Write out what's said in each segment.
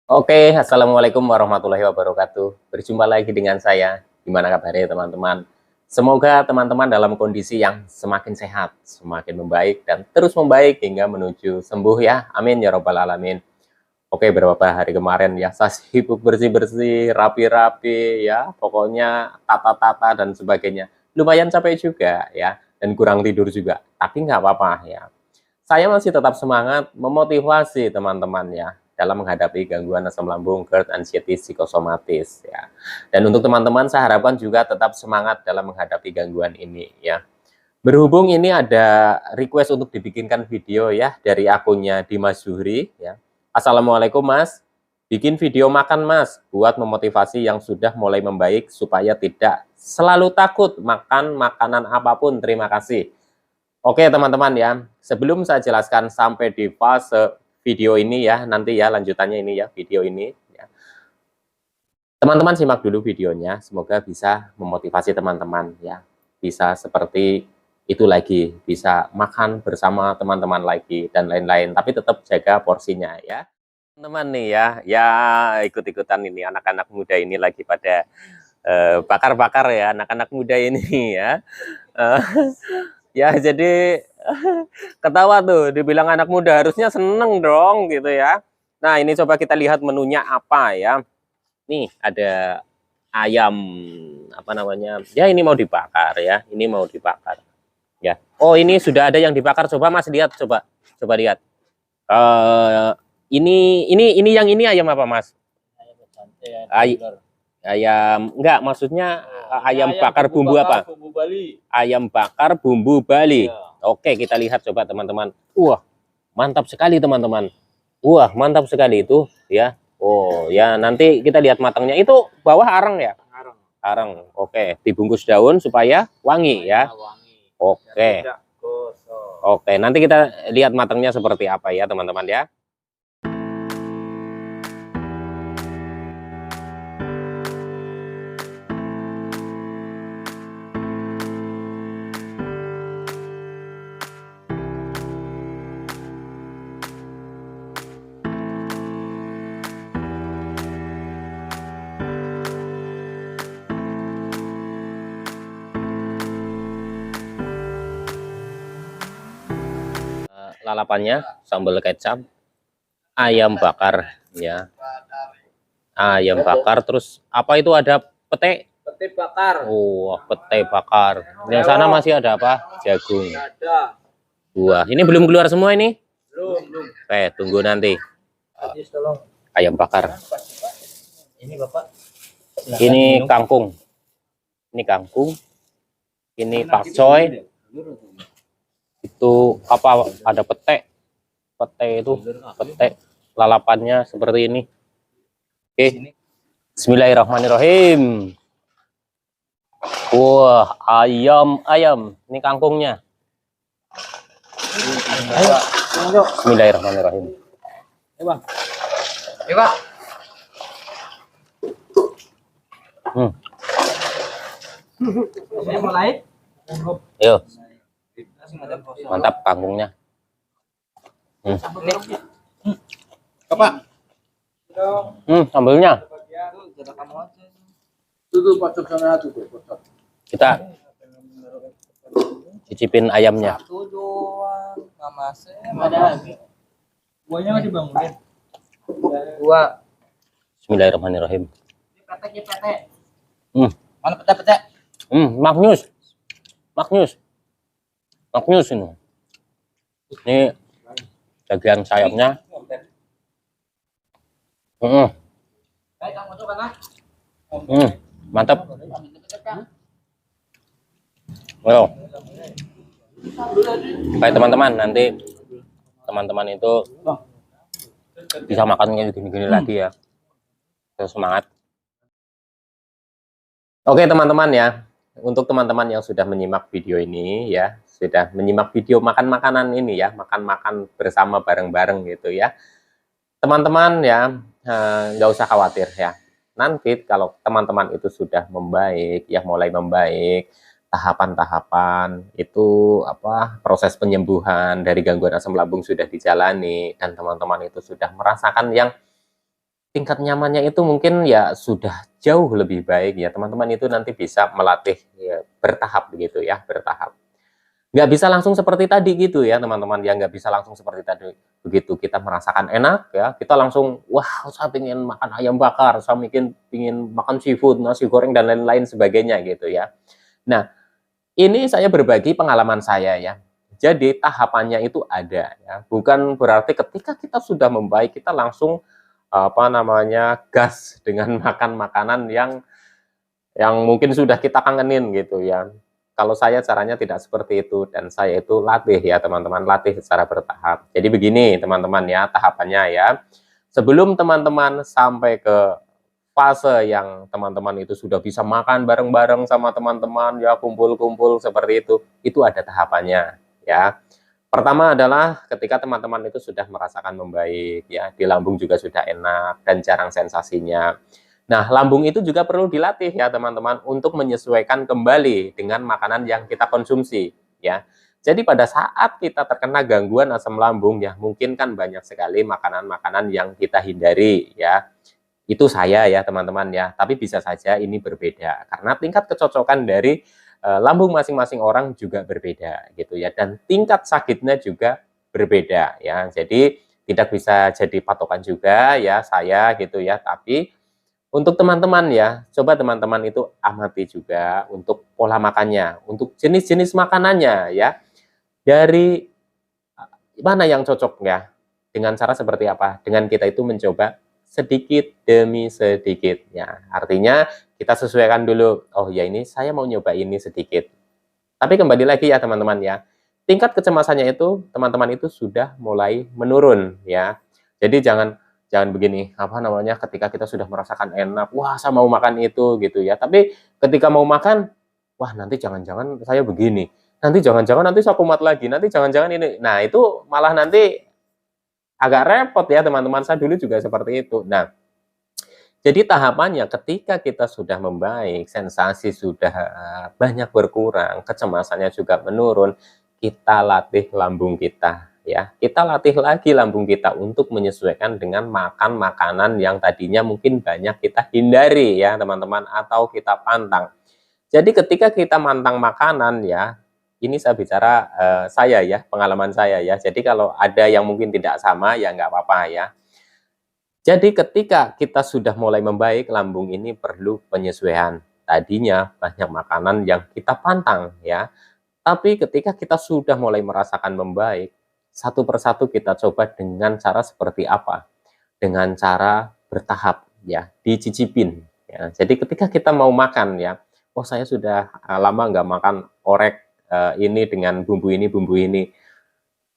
Oke, assalamualaikum warahmatullahi wabarakatuh. Berjumpa lagi dengan saya. Gimana kabarnya teman-teman? Semoga teman-teman dalam kondisi yang semakin sehat, semakin membaik, dan terus membaik hingga menuju sembuh ya. Amin ya robbal alamin. Oke, beberapa hari kemarin ya saya sibuk bersih-bersih, rapi-rapi ya, pokoknya tata-tata dan sebagainya. Lumayan capek juga ya, dan kurang tidur juga. Tapi nggak apa-apa ya. Saya masih tetap semangat memotivasi teman-teman ya dalam menghadapi gangguan asam lambung, GERD, anxiety, psikosomatis ya. Dan untuk teman-teman saya harapkan juga tetap semangat dalam menghadapi gangguan ini ya. Berhubung ini ada request untuk dibikinkan video ya dari akunnya Dimas Zuhri ya. Assalamualaikum Mas, bikin video makan Mas buat memotivasi yang sudah mulai membaik supaya tidak selalu takut makan makanan apapun. Terima kasih. Oke teman-teman ya, sebelum saya jelaskan sampai di fase video ini ya, nanti ya lanjutannya ini ya, video ini. Ya. Teman-teman simak dulu videonya, semoga bisa memotivasi teman-teman ya. Bisa seperti itu lagi, bisa makan bersama teman-teman lagi, dan lain-lain. Tapi tetap jaga porsinya ya. Teman-teman nih ya ikut-ikutan ini, anak-anak muda ini lagi pada bakar-bakar ya, anak-anak muda ini ya. Ya jadi ketawa tuh, dibilang anak muda harusnya seneng dong gitu ya. Nah ini coba kita lihat menunya apa ya. Nih ada ayam apa namanya? Ya ini mau dibakar ya. Ini mau dibakar. Ya. Oh ini sudah ada yang dibakar. Coba Mas lihat coba. Coba lihat. Eh ini yang ini ayam apa Mas? Ay ayam enggak maksudnya ayam bakar bumbu apa? Bumbu Bali. Ayam bakar bumbu Bali. Ya. Oke, kita lihat coba teman-teman. Wah, mantap sekali teman-teman. Wah, mantap sekali itu ya. Oh, ya nanti kita lihat matangnya. Itu bawah arang ya? Arang. Arang. Oke, dibungkus daun supaya wangi ya. Oke. Oke, nanti kita lihat matangnya seperti apa ya, teman-teman ya. Lalapannya sambal kecap, ayam bakar ya, ayam bakar, terus apa itu ada pete bakar. oh pete bakar. Yang sana masih ada apa, jagung. Ada. Buah ini belum keluar semua ini, Belum. tunggu nanti. Ayam bakar Ini Bapak. ini kangkung, ini pakcoy, itu apa, ada pete itu pete, lalapannya seperti ini. Oke, bismillahirrahmanirrahim. Wah, ayam ini kangkungnya. Bismillahirrahmanirrahim. Bang. Pak. Ini mulai. Yo, mantap kangkungnya. Bapak. Sambelnya kita cicipin ayamnya. Satu doang, ada lagi. Buahnya masih bangunin. Buah. Bismillahirrahmanirrahim. Pete. Mana pete? Magnus ini. Ini bagian sayapnya. Mantap. Well. Baik teman-teman, nanti teman-teman itu bisa makannya gini-gini lagi ya. Terus semangat. Oke teman-teman ya, untuk teman-teman yang sudah menyimak video ini ya, sudah menyimak video makan makanan ini ya, makan-makan bersama bareng-bareng gitu ya, teman-teman ya, nggak usah khawatir ya. Nanti kalau teman-teman itu sudah membaik ya, mulai membaik, tahapan-tahapan itu apa, proses penyembuhan dari gangguan asam lambung sudah dijalani, dan teman-teman itu sudah merasakan yang tingkat nyamannya itu mungkin ya sudah jauh lebih baik ya. Teman-teman itu nanti bisa melatih ya, bertahap begitu ya, bertahap. Nggak bisa langsung seperti tadi gitu ya teman-teman ya, nggak bisa langsung seperti tadi. Begitu kita merasakan enak ya, kita langsung wah saya pengen makan ayam bakar, saya pengen makan seafood, nasi goreng dan lain-lain sebagainya gitu ya. Nah, ini saya berbagi pengalaman saya ya. Jadi tahapannya itu ada ya, bukan berarti ketika kita sudah membaik kita langsung apa namanya gas dengan makan makanan yang mungkin sudah kita kangenin gitu ya. Kalau saya caranya tidak seperti itu dan saya itu latih ya teman-teman, latih secara bertahap. Jadi begini teman-teman ya tahapannya ya. Sebelum teman-teman sampai ke fase yang teman-teman itu sudah bisa makan bareng-bareng sama teman-teman ya kumpul-kumpul seperti itu ada tahapannya ya. Pertama adalah ketika teman-teman itu sudah merasakan membaik ya, di lambung juga sudah enak dan jarang sensasinya. Nah, lambung itu juga perlu dilatih ya teman-teman untuk menyesuaikan kembali dengan makanan yang kita konsumsi ya. Jadi pada saat kita terkena gangguan asam lambung ya, mungkin kan banyak sekali makanan-makanan yang kita hindari ya. Itu saya ya teman-teman ya, tapi bisa saja ini berbeda karena tingkat kecocokan dari lambung masing-masing orang juga berbeda gitu ya, dan tingkat sakitnya juga berbeda ya. Jadi tidak bisa jadi patokan juga ya saya gitu ya, tapi untuk teman-teman ya, coba teman-teman itu amati juga untuk pola makannya, untuk jenis-jenis makanannya ya. Dari mana yang cocok ya? Dengan cara seperti apa? Dengan kita itu mencoba sedikit demi sedikit ya. Artinya kita sesuaikan dulu. Oh ya ini saya mau nyoba ini sedikit. Tapi kembali lagi ya teman-teman ya. Tingkat kecemasannya itu teman-teman itu sudah mulai menurun ya. Jadi jangan jangan begini, apa namanya, ketika kita sudah merasakan enak, wah saya mau makan itu gitu ya. Tapi ketika mau makan, wah nanti jangan-jangan saya begini. Nanti jangan-jangan nanti saya kumat lagi. Nanti jangan-jangan ini. Nah, itu malah nanti agak repot ya teman-teman. Saya dulu juga seperti itu. Nah, jadi tahapannya ketika kita sudah membaik, sensasi sudah banyak berkurang, kecemasannya juga menurun, kita latih lambung kita ya. Kita latih lagi lambung kita untuk menyesuaikan dengan makan makanan yang tadinya mungkin banyak kita hindari ya, teman-teman, atau kita pantang. Jadi ketika kita mantang makanan ya, ini saya bicara saya ya, pengalaman saya ya. Jadi kalau ada yang mungkin tidak sama ya nggak apa-apa ya. Jadi ketika kita sudah mulai membaik, lambung ini perlu penyesuaian. Tadinya banyak makanan yang kita pantang ya, tapi ketika kita sudah mulai merasakan membaik, satu persatu kita coba dengan cara seperti apa? Dengan cara bertahap ya, dicicipin ya. Jadi ketika kita mau makan ya, oh saya sudah lama nggak makan orek ini dengan bumbu ini,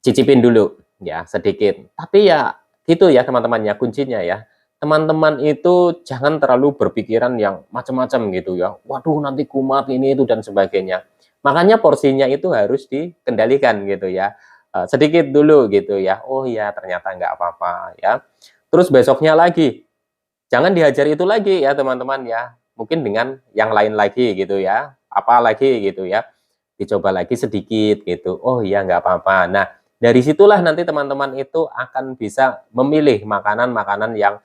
cicipin dulu ya sedikit. Tapi ya gitu ya teman-teman ya, kuncinya ya. Teman-teman itu jangan terlalu berpikiran yang macam-macam gitu ya. Waduh nanti kumat ini itu dan sebagainya. Makanya porsinya itu harus dikendalikan gitu ya. Sedikit dulu gitu ya. Oh ya ternyata nggak apa-apa ya. Terus besoknya lagi, jangan dihajar itu lagi ya teman-teman ya. Mungkin dengan yang lain lagi gitu ya. Apa lagi gitu ya. Dicoba lagi sedikit gitu. Oh iya nggak apa-apa. Nah dari situlah nanti teman-teman itu akan bisa memilih makanan-makanan yang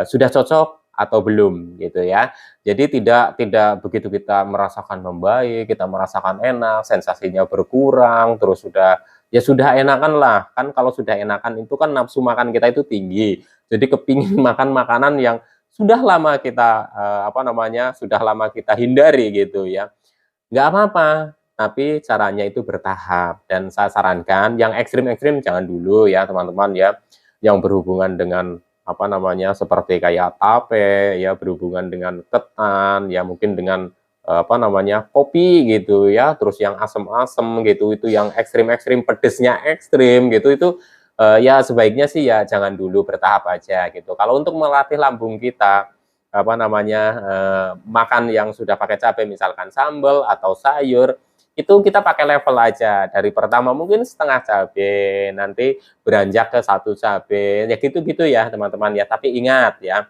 sudah cocok atau belum gitu ya. Jadi tidak begitu kita merasakan membaik, kita merasakan enak, sensasinya berkurang, terus sudah enakan lah. Kan kalau sudah enakan itu kan nafsu makan kita itu tinggi. Jadi kepingin makan makanan yang sudah lama kita sudah lama kita hindari gitu ya. Nggak apa-apa, tapi caranya itu bertahap dan saya sarankan yang ekstrim-ekstrim jangan dulu ya teman-teman ya. Yang berhubungan dengan seperti kayak tape ya, berhubungan dengan ketan ya, mungkin dengan kopi gitu ya, terus yang asem-asem gitu, itu yang ekstrim-ekstrim, pedesnya ekstrim gitu, itu ya sebaiknya sih ya jangan dulu, bertahap aja gitu. Kalau untuk melatih lambung kita makan yang sudah pakai cabai, misalkan sambal atau sayur, itu kita pakai level aja. Dari pertama mungkin setengah cabai, nanti beranjak ke satu cabai, ya gitu-gitu ya teman-teman ya. Tapi ingat ya,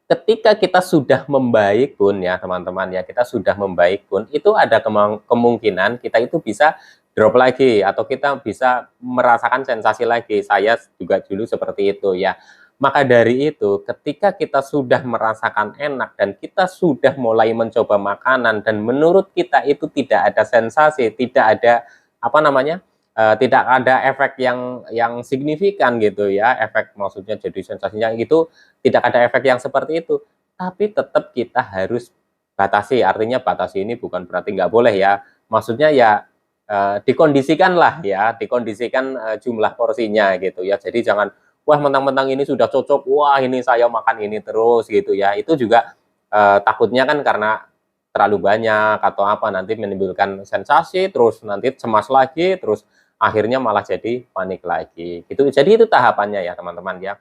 ketika kita sudah membaik pun ya teman-teman ya, kita sudah membaik pun, itu ada kemungkinan kita itu bisa drop lagi, atau kita bisa merasakan sensasi lagi. Saya juga dulu seperti itu ya. Maka dari itu, ketika kita sudah merasakan enak dan kita sudah mulai mencoba makanan dan menurut kita itu tidak ada sensasi, tidak ada apa namanya, tidak ada efek yang signifikan gitu ya, efek maksudnya jadi sensasinya itu tidak ada efek yang seperti itu, tapi tetap kita harus batasi. Artinya batasi ini bukan berarti nggak boleh ya, maksudnya ya dikondisikan lah ya, dikondisikan jumlah porsinya gitu ya. Jadi jangan wah mentang-mentang ini sudah cocok, wah ini saya makan ini terus gitu ya. Itu juga takutnya kan karena terlalu banyak atau apa nanti menimbulkan sensasi, terus nanti cemas lagi, terus akhirnya malah jadi panik lagi. Gitu. Jadi itu tahapannya ya teman-teman ya.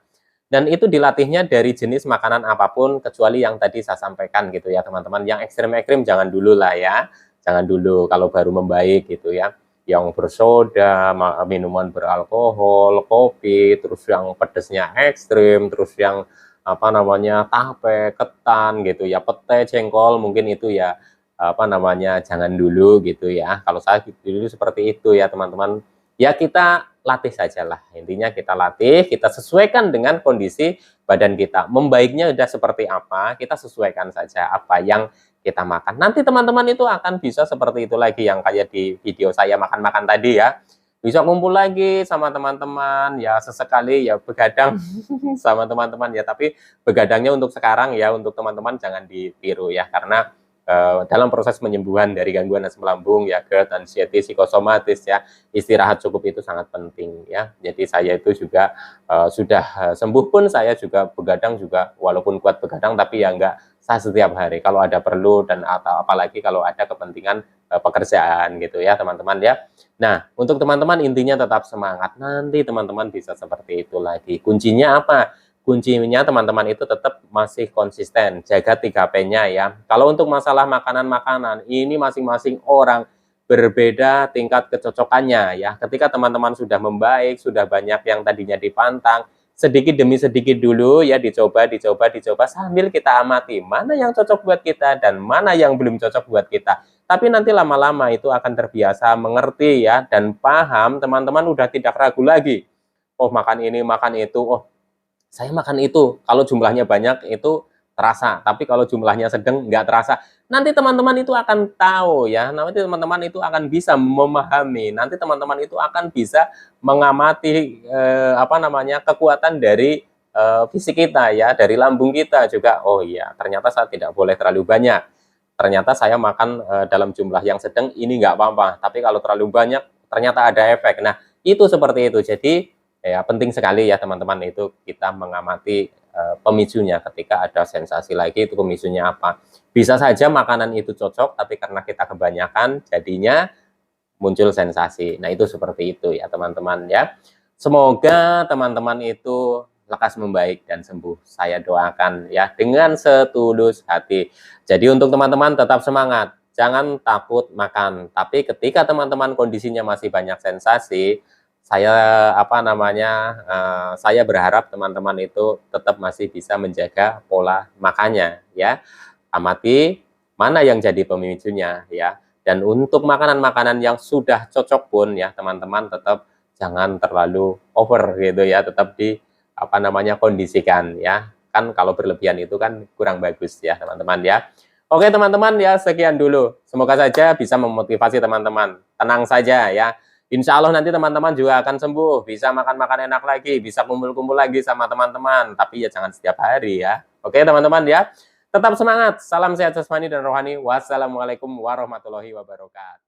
Dan itu dilatihnya dari jenis makanan apapun kecuali yang tadi saya sampaikan gitu ya teman-teman. Yang ekstrim-ekstrim jangan dulu lah ya. Jangan dulu kalau baru membaik gitu ya, yang bersoda, minuman beralkohol, kopi, terus yang pedesnya ekstrim, terus yang apa namanya tape, ketan gitu ya, pete, jengkol, mungkin itu ya apa namanya jangan dulu gitu ya. Kalau saya dulu seperti itu ya teman-teman. Ya kita latih saja lah. Intinya kita latih, kita sesuaikan dengan kondisi badan kita. Membaiknya udah seperti apa, kita sesuaikan saja apa yang kita makan. Nanti teman-teman itu akan bisa seperti itu lagi yang kayak di video saya makan-makan tadi ya. Bisa kumpul lagi sama teman-teman ya sesekali ya begadang sama teman-teman ya. Tapi begadangnya untuk sekarang ya untuk teman-teman jangan ditiru ya karena dalam proses penyembuhan dari gangguan asam lambung ya GERD, anxiety, psikosomatis ya istirahat cukup itu sangat penting ya. Jadi saya itu juga sudah sembuh pun saya juga begadang juga walaupun kuat begadang tapi ya enggak saya setiap hari kalau ada perlu dan atau apalagi kalau ada kepentingan pekerjaan gitu ya teman-teman ya. Nah untuk teman-teman intinya tetap semangat, nanti teman-teman bisa seperti itu lagi. Kuncinya apa? Kuncinya teman-teman itu tetap masih konsisten, jaga 3P-nya ya. Kalau untuk masalah makanan-makanan, ini masing-masing orang berbeda tingkat kecocokannya ya. Ketika teman-teman sudah membaik, sudah banyak yang tadinya dipantang, sedikit demi sedikit dulu ya dicoba sambil kita amati mana yang cocok buat kita dan mana yang belum cocok buat kita. Tapi nanti lama-lama itu akan terbiasa mengerti ya dan paham, teman-teman udah tidak ragu lagi. Oh makan ini, makan itu, oh saya makan itu, kalau jumlahnya banyak itu terasa, tapi kalau jumlahnya sedang nggak terasa. Nanti teman-teman itu akan tahu ya, nanti teman-teman itu akan bisa memahami, nanti teman-teman itu akan bisa mengamati apa namanya kekuatan dari fisik kita ya, dari lambung kita juga. Oh iya, ternyata saya tidak boleh terlalu banyak. Ternyata saya makan dalam jumlah yang sedang ini nggak apa-apa, tapi kalau terlalu banyak ternyata ada efek. Nah itu seperti itu. Jadi ya penting sekali ya teman-teman itu kita mengamati pemicunya ketika ada sensasi lagi itu pemicunya apa. Bisa saja makanan itu cocok tapi karena kita kebanyakan jadinya muncul sensasi. Nah itu seperti itu ya teman-teman ya. Semoga teman-teman itu lekas membaik dan sembuh. Saya doakan ya dengan setulus hati. Jadi untuk teman-teman tetap semangat. Jangan takut makan. Tapi ketika teman-teman kondisinya masih banyak sensasi, saya apa namanya saya berharap teman-teman itu tetap masih bisa menjaga pola makannya ya, amati mana yang jadi pemicunya ya. Dan untuk makanan-makanan yang sudah cocok pun ya teman-teman tetap jangan terlalu over gitu ya, tetap di apa namanya kondisikan ya, kan kalau berlebihan itu kan kurang bagus ya teman-teman ya. Oke teman-teman ya sekian dulu, semoga saja bisa memotivasi teman-teman. Tenang saja ya, insya Allah nanti teman-teman juga akan sembuh, bisa makan-makan enak lagi, bisa kumpul-kumpul lagi sama teman-teman. Tapi ya jangan setiap hari ya. Oke teman-teman ya. Tetap semangat. Salam sehat jasmani dan rohani. Wassalamualaikum warahmatullahi wabarakatuh.